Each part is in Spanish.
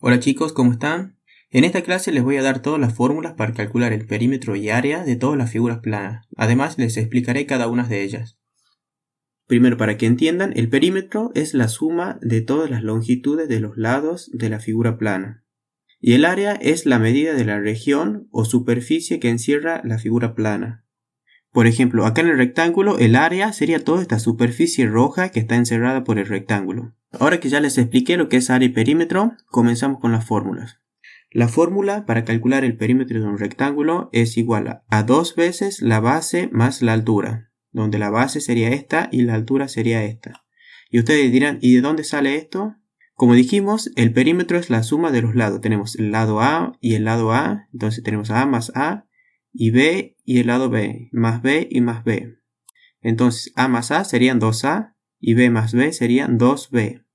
Hola chicos, ¿cómo están? En esta clase les voy a dar todas las fórmulas para calcular el perímetro y área de todas las figuras planas. Además les explicaré cada una de ellas. Primero, para que entiendan, el perímetro es la suma de todas las longitudes de los lados de la figura plana. Y el área es la medida de la región o superficie que encierra la figura plana. Por ejemplo, acá en el rectángulo, el área sería toda esta superficie roja que está encerrada por el rectángulo. Ahora que ya les expliqué lo que es área y perímetro, comenzamos con las fórmulas. La fórmula para calcular el perímetro de un rectángulo es igual a 2 veces la base más la altura, donde la base sería esta y la altura sería esta. Y ustedes dirán, ¿y de dónde sale esto? Como dijimos, el perímetro es la suma de los lados. Tenemos el lado A y el lado A, entonces tenemos A más A, y B y el lado B, más B y más B. Entonces A más A serían 2A y B más B serían 2B.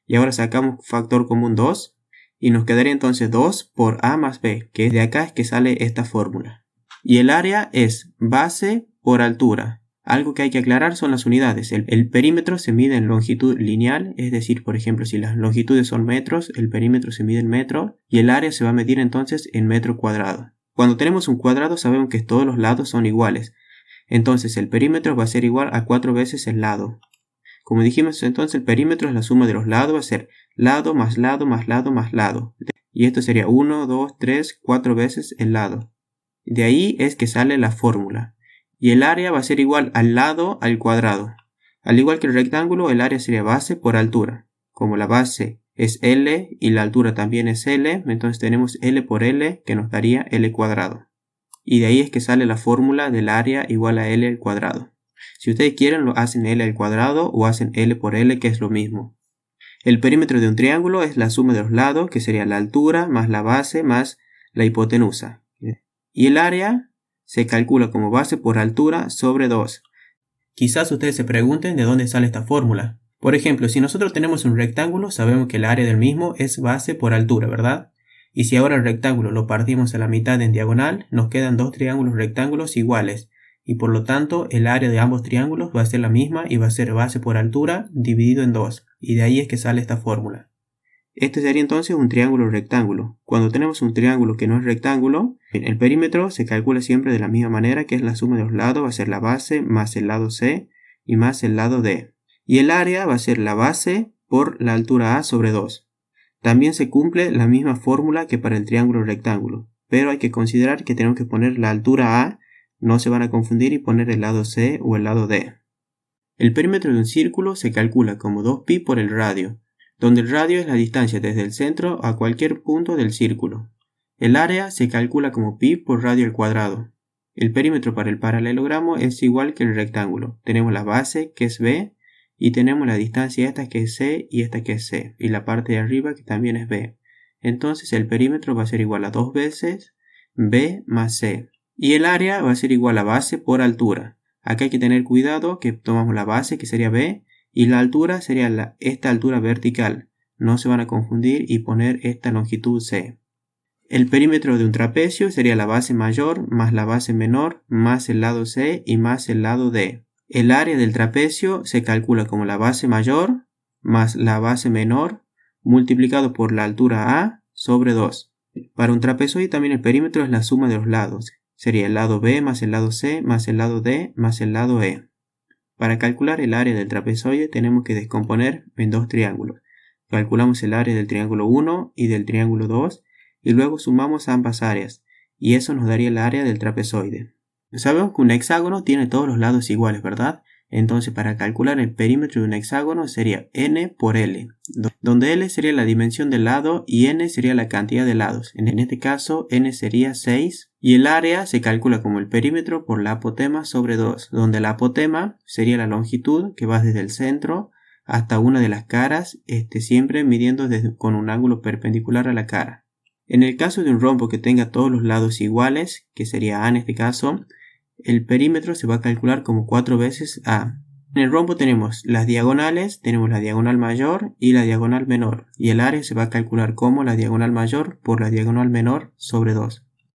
Y ahora sacamos factor común 2 y nos quedaría entonces 2 por A más B, que de acá es que sale esta fórmula. Y el área es base por altura. Algo que hay que aclarar son las unidades. El perímetro se mide en longitud lineal, es decir, por ejemplo, si las longitudes son metros, el perímetro se mide en metro y el área se va a medir entonces en metro cuadrado. Cuando tenemos un cuadrado sabemos que todos los lados son iguales. Entonces el perímetro va a ser igual a 4 veces el lado. Como dijimos entonces el perímetro es la suma de los lados, va a ser lado más lado más lado más lado. Y esto sería 1, 2, 3, 4 veces el lado. De ahí es que sale la fórmula. Y el área va a ser igual al lado al cuadrado. Al igual que el rectángulo, el área sería base por altura. Como la base es L y la altura también es L, entonces tenemos L por L que nos daría L cuadrado. Y de ahí es que sale la fórmula del área igual a L al cuadrado. Si ustedes quieren lo hacen L al cuadrado o hacen L por L, que es lo mismo. El perímetro de un triángulo es la suma de los lados, que sería la altura más la base más la hipotenusa. Y el área se calcula como base por altura sobre 2. Quizás ustedes se pregunten de dónde sale esta fórmula. Por ejemplo, si nosotros tenemos un rectángulo, sabemos que el área del mismo es base por altura, ¿verdad? Y si ahora el rectángulo lo partimos a la mitad en diagonal, nos quedan dos triángulos rectángulos iguales. Y por lo tanto, el área de ambos triángulos va a ser la misma y va a ser base por altura dividido en 2. Y de ahí es que sale esta fórmula. Este sería entonces un triángulo rectángulo. Cuando tenemos un triángulo que no es rectángulo, el perímetro se calcula siempre de la misma manera, que es la suma de los lados, va a ser la base más el lado C y más el lado D. Y el área va a ser la base por la altura A sobre 2. También se cumple la misma fórmula que para el triángulo rectángulo, pero hay que considerar que tenemos que poner la altura A, no se van a confundir y poner el lado C o el lado D. El perímetro de un círculo se calcula como 2pi por el radio, donde el radio es la distancia desde el centro a cualquier punto del círculo. El área se calcula como pi por radio al cuadrado. El perímetro para el paralelogramo es igual que el rectángulo. Tenemos la base que es B y tenemos la distancia esta que es C y esta que es C y la parte de arriba que también es B. Entonces el perímetro va a ser igual a 2 veces B más C. Y el área va a ser igual a base por altura. Acá hay que tener cuidado que tomamos la base que sería B y la altura sería esta altura vertical. No se van a confundir y poner esta longitud C. El perímetro de un trapecio sería la base mayor más la base menor más el lado C y más el lado D. El área del trapecio se calcula como la base mayor más la base menor multiplicado por la altura A sobre 2. Para un trapezoide también el perímetro es la suma de los lados. Sería el lado B más el lado C más el lado D más el lado E. Para calcular el área del trapezoide tenemos que descomponer en dos triángulos. Calculamos el área del triángulo 1 y del triángulo 2 y luego sumamos ambas áreas y eso nos daría el área del trapezoide. Sabemos que un hexágono tiene todos los lados iguales, ¿verdad? Entonces para calcular el perímetro de un hexágono sería n por L, donde L sería la dimensión del lado y n sería la cantidad de lados. En este caso n sería 6 y el área se calcula como el perímetro por la apotema sobre 2, donde la apotema sería la longitud que va desde el centro hasta una de las caras, siempre midiendo con un ángulo perpendicular a la cara. En el caso de un rombo que tenga todos los lados iguales, que sería A en este caso, el perímetro se va a calcular como 4 veces A. En el rombo tenemos las diagonales, tenemos la diagonal mayor y la diagonal menor, y el área se va a calcular como la diagonal mayor por la diagonal menor sobre 2.